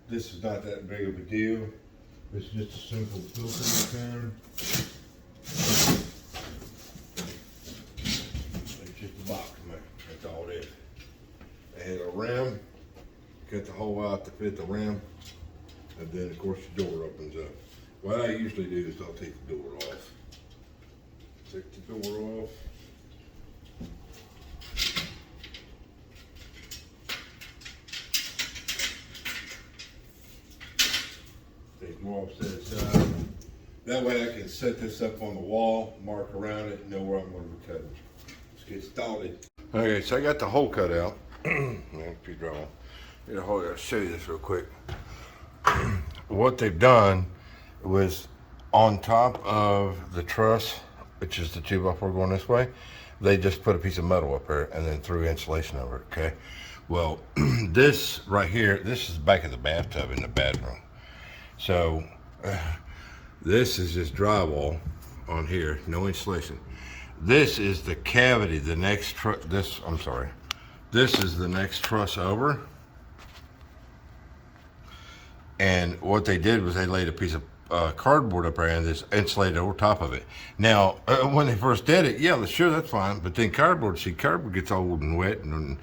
this is not that big of a deal. It's just a simple filter return. It's just a box, man. That's all it is. And a rim. Cut the hole out to fit the rim. And then, of course, the door opens up. What I usually do is I'll take the door off. Take the door off. Take more off to the side. That way I can set this up on the wall, mark around it, and know where I'm going to be cutting. Let's get started. Okay, so I got the hole cut out. I'll show you this real quick. What they've done was on top of the truss, which is the 2x4 going this way, they just put a piece of metal up there and then threw insulation over it, okay? Well, this right here, this is the back of the bathtub in the bedroom. So this is just drywall on here, no insulation. This is the cavity, the next this is the next truss over. And what they did was they laid a piece of cardboard up there and this insulated over top of it. Now, when they first did it, yeah, sure, that's fine. But then cardboard gets old and wet and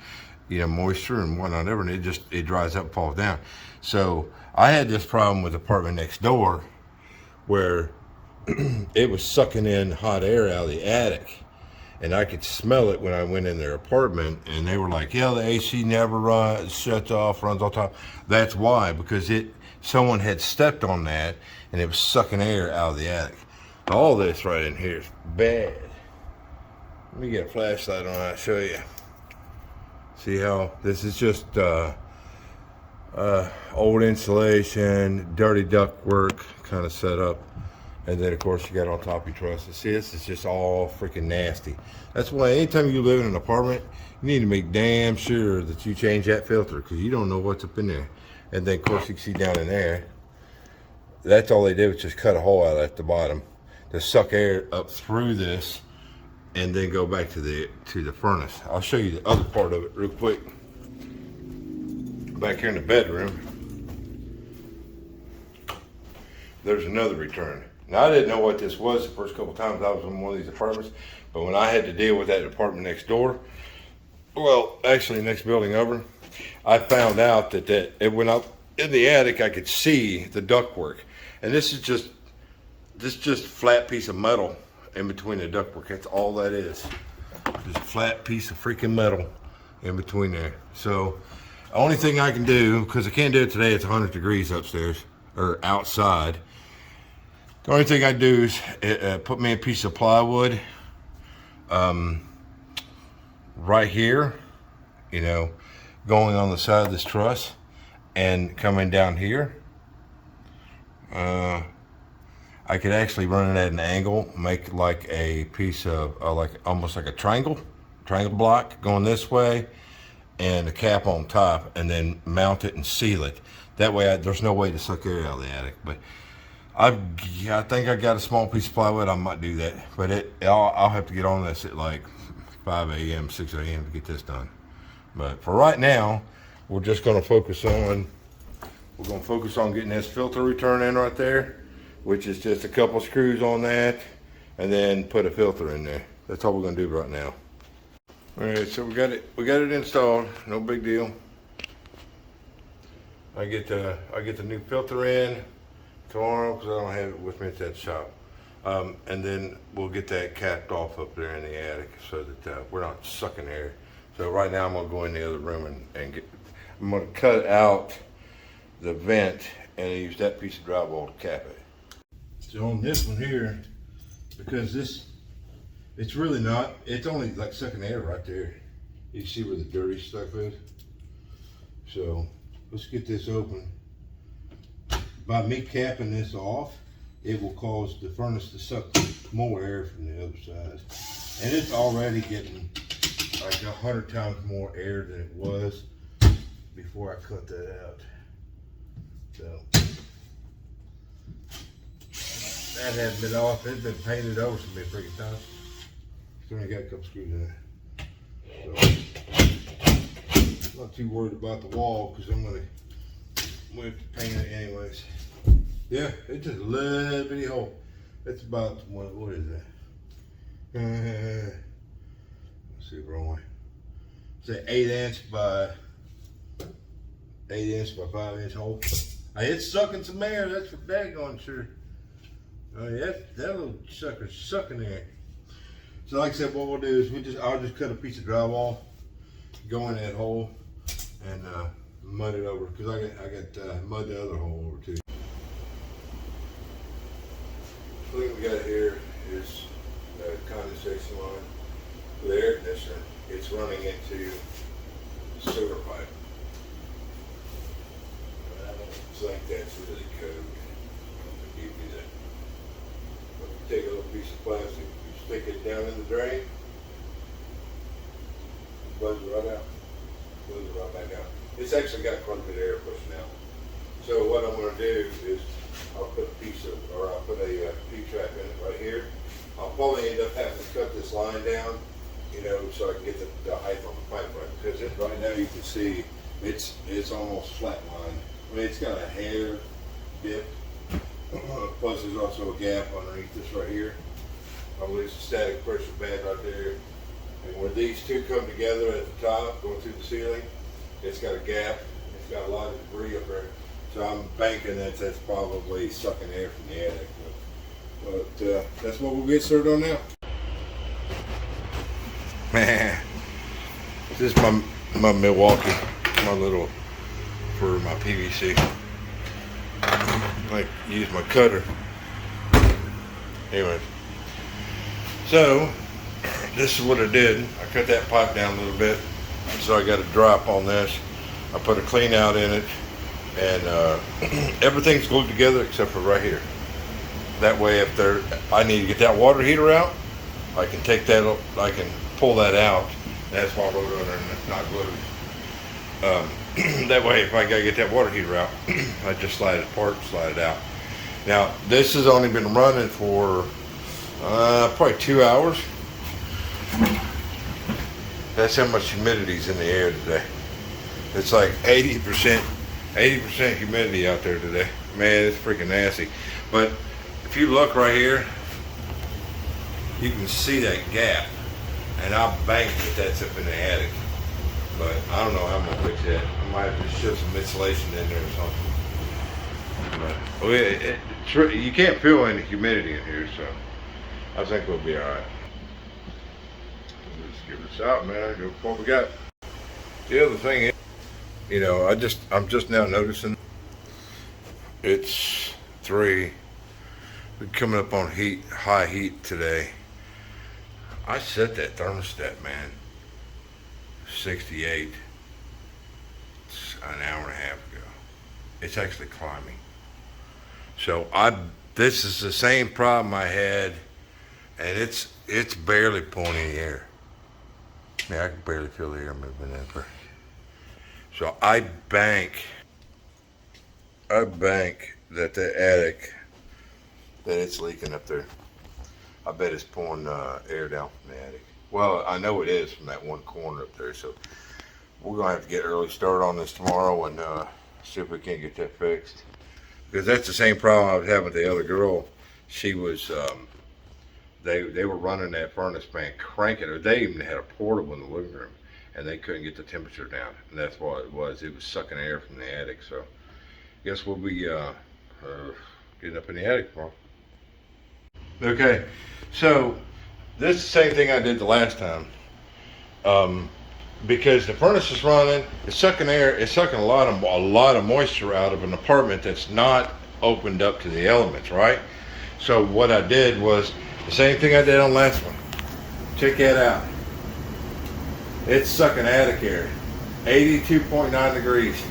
moisture and whatnot, and it dries up and falls down. So I had this problem with the apartment next door where it was sucking in hot air out of the attic. And I could smell it when I went in their apartment, and they were like, yeah, the AC never runs, shuts off, runs all the time. That's why, because someone had stepped on that, and it was sucking air out of the attic. All this right in here is bad. Let me get a flashlight on, I'll show you. See how this is just old insulation, dirty ductwork kind of set up. And then, of course, you got on top of your trusses. See, this is just all freaking nasty. That's why anytime you live in an apartment, you need to make damn sure that you change that filter because you don't know what's up in there. And then, of course, you can see down in there, that's all they did was just cut a hole out at the bottom to suck air up through this and then go back to the furnace. I'll show you the other part of it real quick. Back here in the bedroom, there's another return. Now, I didn't know what this was the first couple times I was in one of these apartments, but when I had to deal with that apartment next door, well, actually next building over, I found out that when I in the attic, I could see the ductwork, and this is just flat piece of metal in between the ductwork. That's all that is. Just a flat piece of freaking metal in between there. So, the only thing I can do, because I can't do it today, it's 100 degrees upstairs or outside. The only thing I do is put me a piece of plywood right here, going on the side of this truss and coming down here. I could actually run it at an angle, make like a piece of almost like a triangle block going this way and a cap on top, and then mount it and seal it. That way there's no way to suck air out of the attic. But I think I got a small piece of plywood. I might do that, but I'll have to get on this at like 5 a.m., 6 a.m. to get this done. But for right now, we're just going to focus on getting this filter return in right there, which is just a couple screws on that, and then put a filter in there. That's all we're going to do right now. All right, so we got it installed. No big deal. I get the new filter in tomorrow because I don't have it with me at that shop, and then we'll get that capped off up there in the attic so that we're not sucking air. So right now I'm gonna go in the other room and I'm gonna cut out the vent and use that piece of drywall to cap it. So on this one here, because it's really not, it's only like sucking air right there. You can see where the dirty stuff is. So let's get this open. By me capping this off, it will cause the furnace to suck more air from the other side. And it's already getting like 100 times more air than it was before I cut that out. So that has been off. It's been painted over so many freaking times. It's only got a couple screws in it. So not too worried about the wall because I'm gonna we have to paint it anyways. Yeah, it's just a little bitty hole. It's about, what is that? Let's see, wrong way. It's an 8" by 5" hole. It's sucking some air, that's for daggone sure. That little sucker's sucking air. So like I said, what we'll do is I'll just cut a piece of drywall, go in that hole, and mud it over, because I got mud the other hole over too. The thing we got here is the condensation line for the air conditioner. It's running into the sewer pipe. I don't think that's really code. I don't think you do that. But you take a little piece of plastic, you stick it down in the drain, buzz it right out. Buzz it right back out. It's actually got quite a bit of air pushing out. So what I'm going to do is I'll put a P-trap in it right here. I'll probably end up having to cut this line down, you know, so I can get the height on the pipe right. Because right now you can see it's almost flat line. I mean, it's got a hair dip. Plus there's also a gap underneath this right here. I believe it's a static pressure band right there. And where these two come together at the top, going through the ceiling, it's got a gap. It's got a lot of debris up there. So I'm banking that that's probably sucking air from the attic. But that's what we'll get started on now. Man, this is my Milwaukee, my little, for my PVC. I like use my cutter. Anyways, so this is what I did. I cut that pipe down a little bit, so I got a drop on this. I put a clean out in it, and everything's glued together except for right here. That way, if I need to get that water heater out, I can take that, I can pull that out. That's why I wrote it under not glued. That way, if I gotta get that water heater out, I just slide it apart, slide it out. Now, this has only been running for probably 2 hours. That's how much humidity's in the air today. It's like 80% humidity out there today. Man, it's freaking nasty. But if you look right here, you can see that gap. And I'll bank that's up in the attic. But I don't know how I'm gonna fix that. I might have to shove some insulation in there or something. But you can't feel any humidity in here, so I think we'll be all right. Let's give this out, man. Look what we got. The other thing is, you know, I'm just now noticing it's 3. We're coming up on high heat today. I set that thermostat, man, 68 an hour and a half ago. It's actually climbing. So this is the same problem I had, and it's barely pulling any air. Man, I can barely feel the air moving in there. So I bank that the attic, that it's leaking up there. I bet it's pulling air down from the attic. Well, I know it is from that one corner up there, so we're gonna have to get early start on this tomorrow and see if we can't get that fixed. Because that's the same problem I was having with the other girl. She was, they were running that furnace fan, cranking her. They even had a portable in the living room, and they couldn't get the temperature down. And that's what it was. It was sucking air from the attic. So I guess we'll be getting up in the attic tomorrow. Okay, so this is the same thing I did the last time. Because the furnace is running, it's sucking air, it's sucking a lot of moisture out of an apartment that's not opened up to the elements, right? So what I did was the same thing I did on last one. Check that out. It's sucking attic air, 82.9 degrees.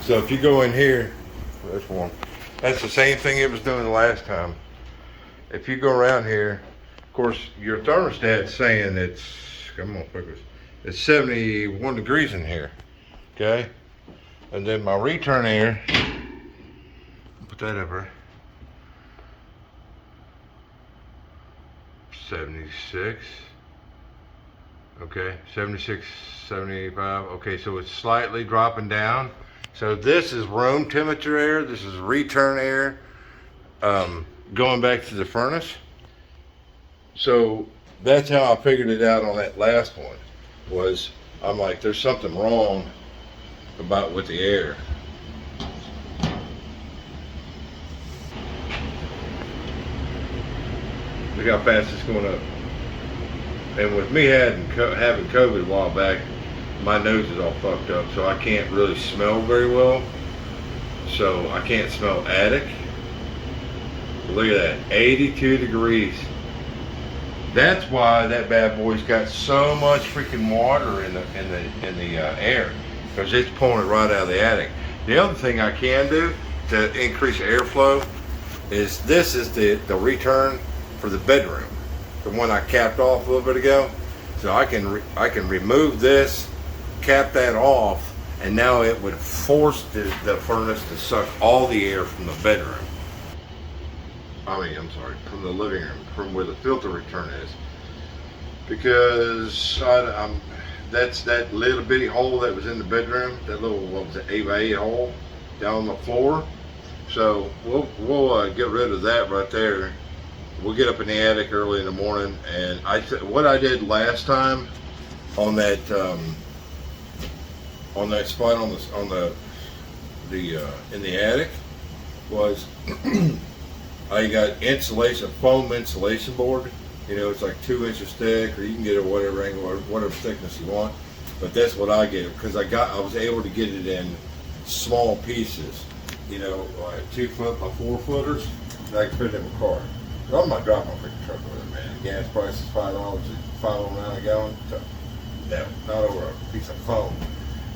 So if you go in here, that's warm. That's the same thing it was doing the last time. If you go around here, of course, your thermostat's saying it's 71 degrees in here, okay? And then my return air, put that over, 76. Okay, 76, 75. Okay, so it's slightly dropping down. So this is room temperature air. This is return air going back to the furnace. So that's how I figured it out on that last one. Was I'm like, there's something wrong about with the air. Look how fast it's going up. And with me having COVID a while back, my nose is all fucked up, so I can't really smell very well. So I can't smell attic. But look at that, 82 degrees. That's why that bad boy's got so much freaking water in the air, because it's pulling it right out of the attic. The other thing I can do to increase airflow is this is the return for the bedroom, the one I capped off a little bit ago. So I can remove this, cap that off, and now it would force the furnace to suck all the air from the bedroom. I'm sorry, from the living room, from where the filter return is. Because that's that little bitty hole that was in the bedroom, that little, what was it, 8x8 hole down on the floor. So we'll get rid of that right there. We'll get up in the attic early in the morning, and what I did last time on that spot in the attic was I got insulation, foam insulation board. You know, it's like 2 inches thick, or you can get it whatever angle or whatever thickness you want. But that's what I get, because I was able to get it in small pieces. You know, like 2 foot by 4 footers that I can fit in my car. But I'm not driving my freaking truck over there, man. The gas price is $5 a gallon. No, not over a piece of foam.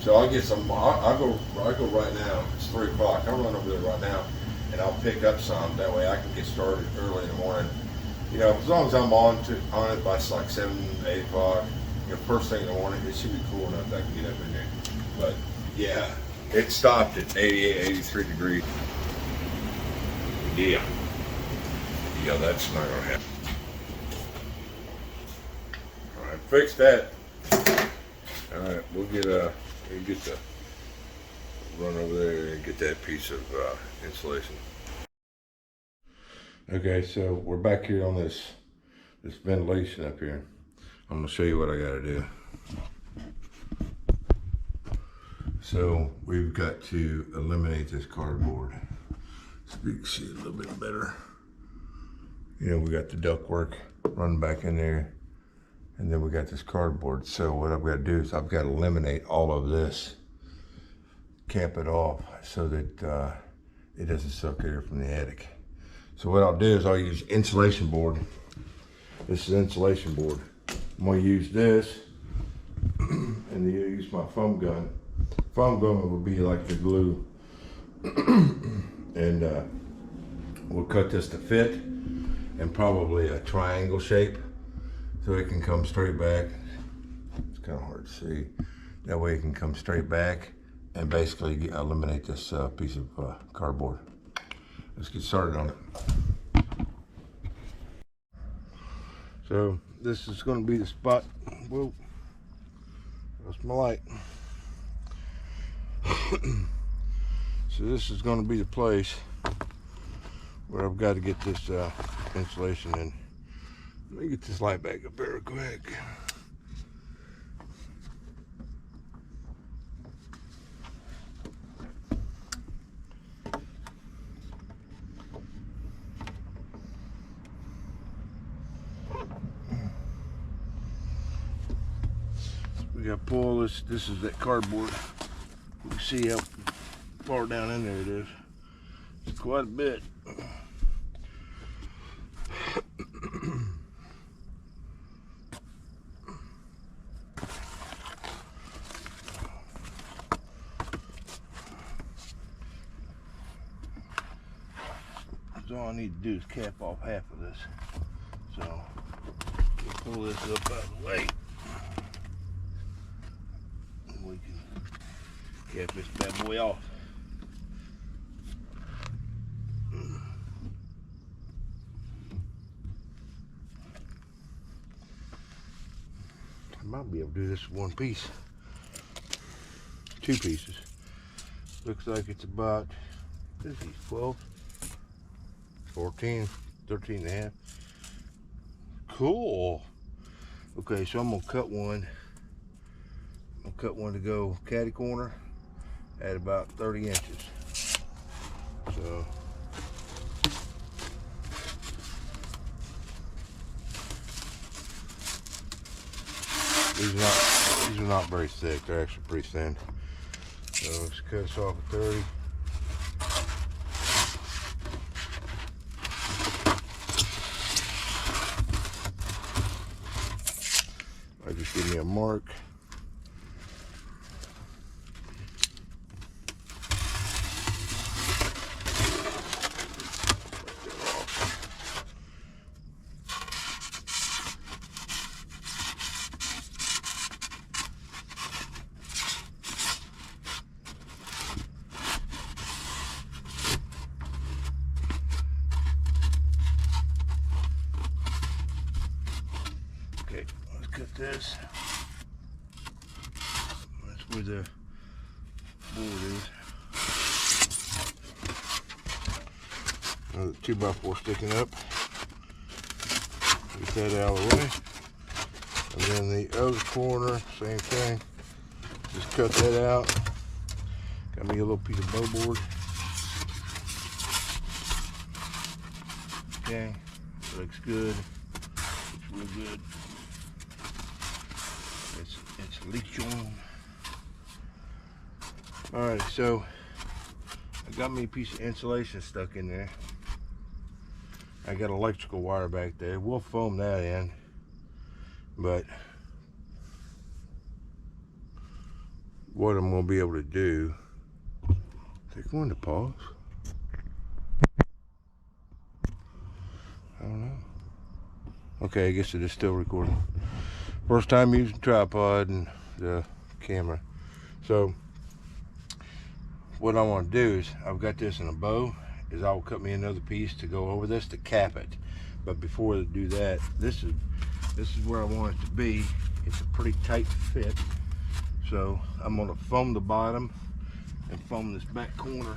So I'll get some. I'll go right now. It's 3 o'clock. I'll run over there right now, and I'll pick up some. That way I can get started early in the morning. You know, as long as I'm on it by like 7, 8 o'clock, you know, first thing in the morning, it should be cool enough that I can get up in there. But yeah, it stopped at 88, 83 degrees. Yeah, that's not gonna happen. All right, fix that. All right, we'll get the run over there and get that piece of insulation. Okay, so we're back here on this ventilation up here. I'm gonna show you what I gotta do. So we've got to eliminate this cardboard. So you can see it a little bit better. You know, we got the ductwork running back in there, and then we got this cardboard. So what I've got to do is I've got to eliminate all of this, cap it off so that it doesn't suck air from the attic. So what I'll do is I'll use insulation board. This is insulation board. I'm going to use this and use my foam gun. Foam gun will be like the glue. And we'll cut this to fit, and probably a triangle shape so it can come straight back. It's kind of hard to see. That way it can come straight back and basically eliminate this piece of cardboard. Let's get started on it. So this is going to be the spot. Whoa, that's my light. So this is going to be the place where I've got to get this insulation in. Let me get this light back up there real quick. We got to pull this. This is that cardboard. You can see how far down in there it is. It's quite a bit. So all I need to do is cap off half of this. So we'll pull this up out of the way. And we can cap this bad boy off. might be able to do this with one piece. 2 pieces. Looks like it's about, what is he, 12, 14, 13 and a half. Cool. Okay, so I'm gonna cut one. I'm gonna cut one to go caddy corner at about 30 inches. So these are not very thick. They're actually pretty thin. So let's cut this off at 30. Just give me a mark. Okay, let's cut this. That's where the board is. Another 2x4 sticking up. Get that out of the way. And then the other corner, same thing. Just cut that out. Got me a little piece of bow board. Okay, looks good. Looks real good. It's leech on. Alright, so I got me a piece of insulation stuck in there. I got electrical wire back there. We'll foam that in, but what I'm going to be able to do, they're going to pause. I don't know. Okay, I guess it is still recording. First time using tripod and the camera. So what I want to do is, I've got this in a bow, is I'll cut me another piece to go over this to cap it. But before I do that, this is where I want it to be. It's a pretty tight fit. So I'm going to foam the bottom and foam this back corner,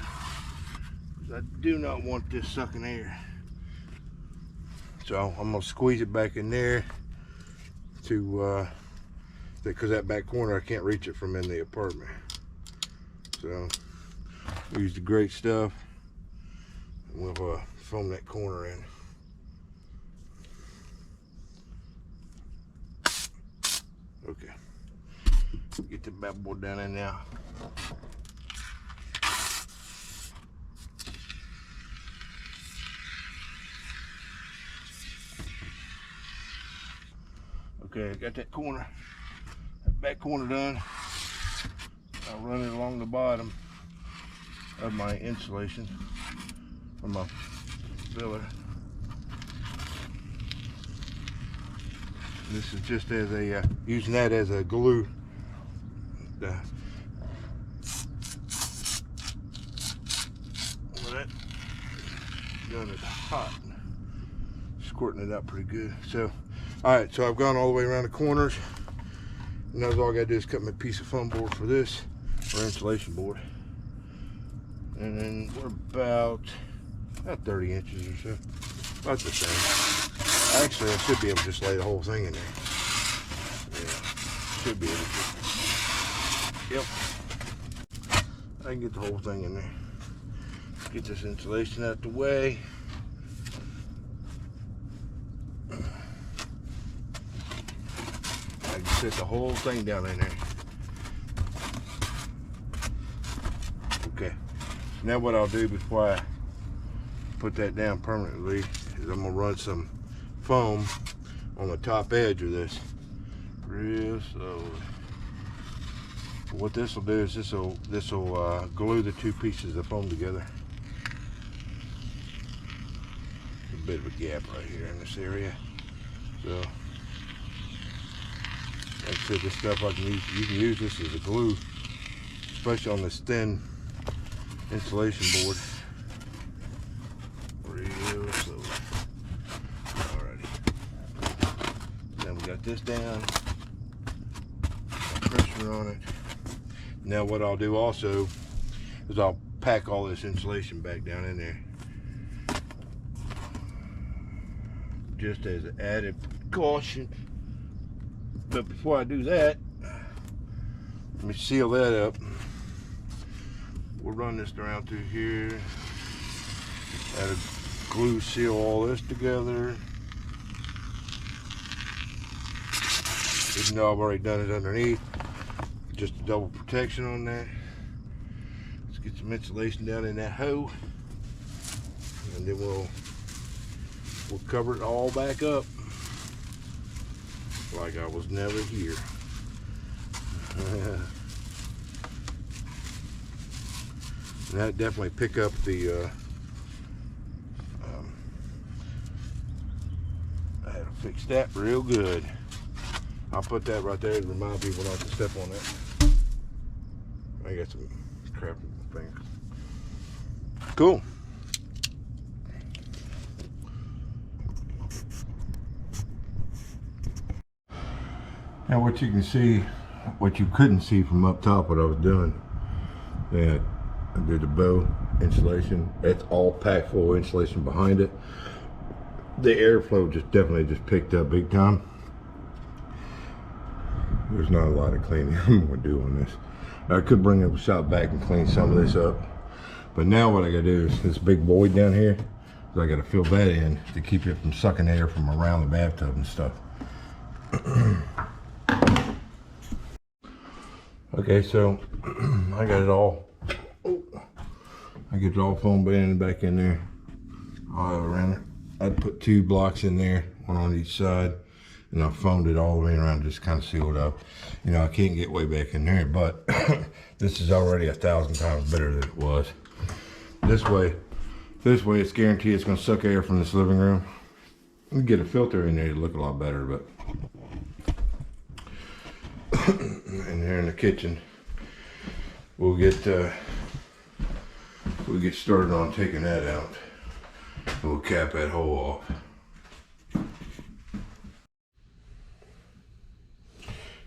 because I do not want this sucking air. So I'm going to squeeze it back in there to because that back corner I can't reach it from in the apartment. So we use the great stuff, and we'll foam that corner in. Okay, get the bad boy down in now. Okay, I got that corner, that back corner done. I'll run it along the bottom of my insulation from my filler. This is just as a using that as a glue. That gun is hot, squirting it out pretty good. So all right, so I've gone all the way around the corners. Now all I gotta do is cut my piece of foam board for this, or insulation board. And then we're about 30 inches or so. About the same. Actually, I should be able to just lay the whole thing in there. Yeah, should be able to. Yep. I can get the whole thing in there. Get this insulation out the way. I can set the whole thing down in there. Okay. Now what I'll do before I put that down permanently is I'm gonna run some foam on the top edge of this real slowly. What this will do is this will glue the 2 pieces of foam together. A bit of a gap right here in this area. So like I said, this stuff I can use. You can use this as a glue, especially on this thin insulation board. Real slowly. Alrighty. Then we got this down. filter on it. Now what I'll do also is I'll pack all this insulation back down in there, just as an added caution. But before I do that, let me seal that up. We'll run this around through here. Add a glue, seal all this together. Even though I've already done it underneath, just a double protection on that. Let's get some insulation down in that hole, and then we'll cover it all back up like I was never here. And that definitely pick up the I had to fix that real good. I'll put that right there to remind people not to step on that. I got some crap in my fingers. Cool. Now what you can see, what you couldn't see from up top, what I was doing, that I did the bow insulation. It's all packed full of insulation behind it. The airflow definitely just picked up big time. There's not a lot of cleaning I'm gonna do on this. I could bring the shop back and clean some of this up, but now what I gotta do is this big void down here, so I gotta fill that in to keep it from sucking air from around the bathtub and stuff. Okay, so I got it all. I get it all foam banded back in there, all around it. I'd put 2 blocks in there, one on each side, and I foamed it all the way around, just kind of sealed up. You know, I can't get way back in there, but this is already 1,000 times better than it was. This way it's guaranteed it's going to suck air from this living room. We get a filter in there to look a lot better, but and here in the kitchen, we'll get started on taking that out. We'll cap that hole off.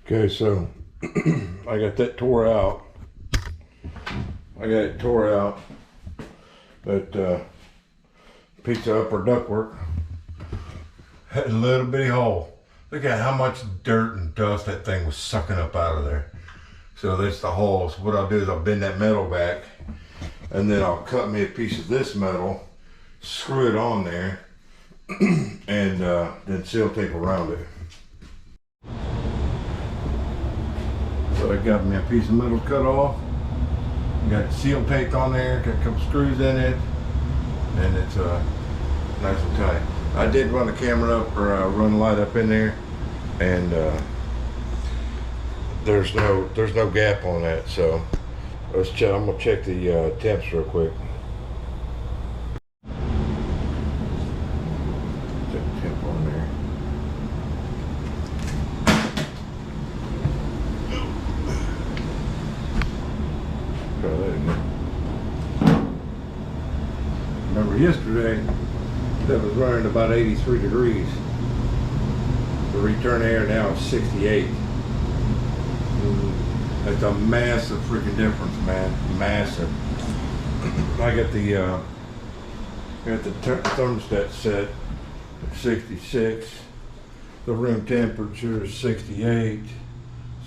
Okay, so I got that tore out. I got it tore out. That piece of upper ductwork had a little bitty hole. Look at how much dirt and dust that thing was sucking up out of there. So that's the hole. So what I'll do is I'll bend that metal back, and then I'll cut me a piece of this metal, screw it on there, and then seal tape around it. So I got me a piece of metal cut off. Got seal tape on there, got a couple screws in it, and it's nice and tight. I did run the camera up, or run the light up in there, and there's no gap on that. So let's check. I'm gonna check the temps real quick. Check the temp on there. Try that again. Remember yesterday, that was running about 83 degrees. The return air now is 68. That's a massive freaking difference, man. Massive. I got the thermostat set at 66. The room temperature is 68.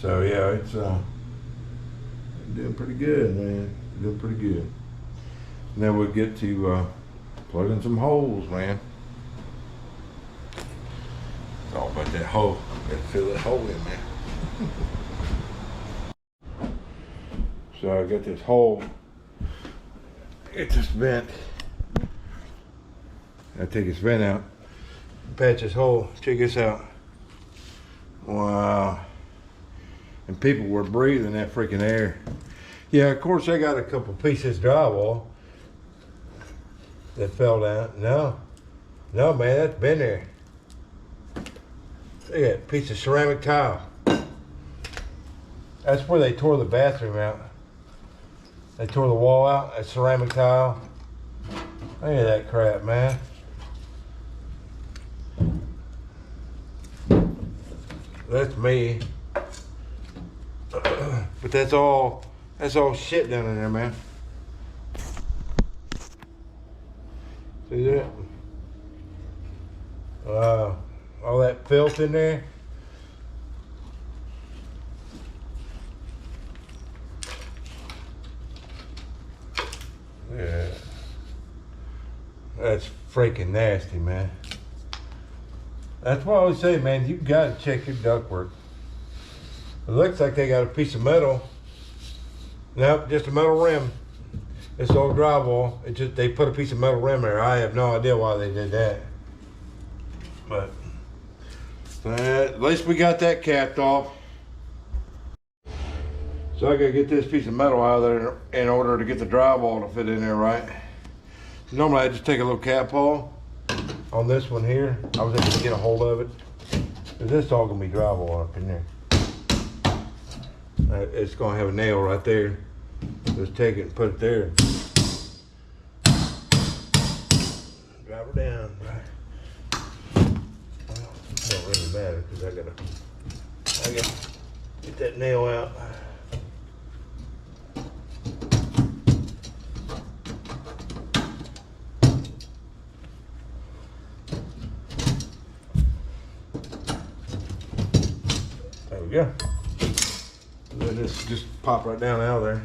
So yeah, it's doing pretty good, man. Doing pretty good. Now we'll get to plug in some holes, man. It's all about that hole. Gotta fill that hole in, man. So I got this hole. It's this vent. I take this vent out, patch this hole. Check this out. Wow. And people were breathing that freaking air. Yeah, of course I got a couple pieces of drywall that fell down. No, man, that's been there. Look at that piece of ceramic tile. That's where they tore the bathroom out. They tore the wall out, that ceramic tile. Look at that crap, man. That's me. But that's all shit down in there, man. See that? All that filth in there. Yeah. That's freaking nasty, man. That's why I always say, man, you gotta check your ductwork. It looks like they got a piece of metal. Nope, just a metal rim. It's all drywall. It just, they put a piece of metal rim there. I have no idea why they did that. But at least we got that capped off. So I gotta get this piece of metal out of there in order to get the drywall to fit in there right. Normally I just take a little cap haul on this one here. I was able to get a hold of it. Cause this all gonna be drywall up in there. It's gonna have a nail right there. Just take it and put it there. Drive her down. Well, it don't really matter because I gotta get that nail out. There we go. Let this just pop right down out of there.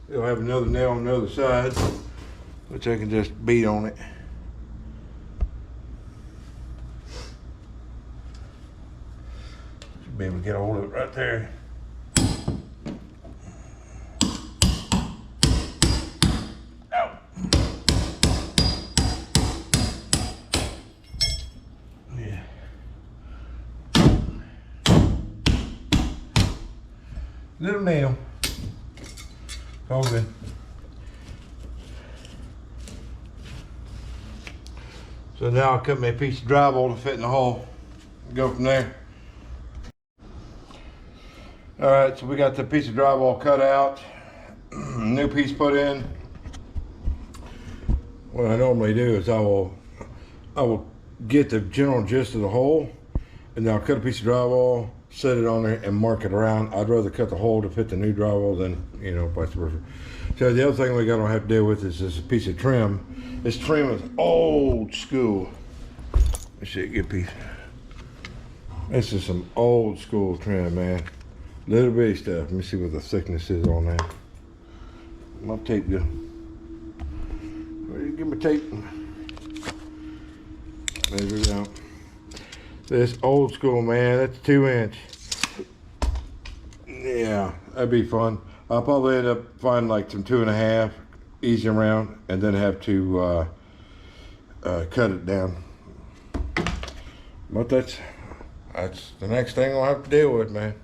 It'll have another nail on the other side, which I can just beat on it. Should be able to get a hold of it right there. Ow. Yeah. Little nail. All good. So now I'll cut me a piece of drywall to fit in the hole. Go from there. All right, so we got the piece of drywall cut out. New piece put in. What I normally do is I will get the general gist of the hole, and then I'll cut a piece of drywall, set it on there and mark it around. I'd rather cut the hole to fit the new drywall than, you know, vice versa. So the other thing we gotta have to deal with is this piece of trim. This trim is old school. Let's see, get a piece. This is some old school trim, man. Little bitty stuff. Let me see what the thickness is on that. My tape go. Where do you get my tape? Measure it out. This old school, man, that's 2 inch. Yeah, that'd be fun. I'll probably end up finding like some 2.5, easy around, and then have to cut it down. But that's the next thing I'll have to deal with, man.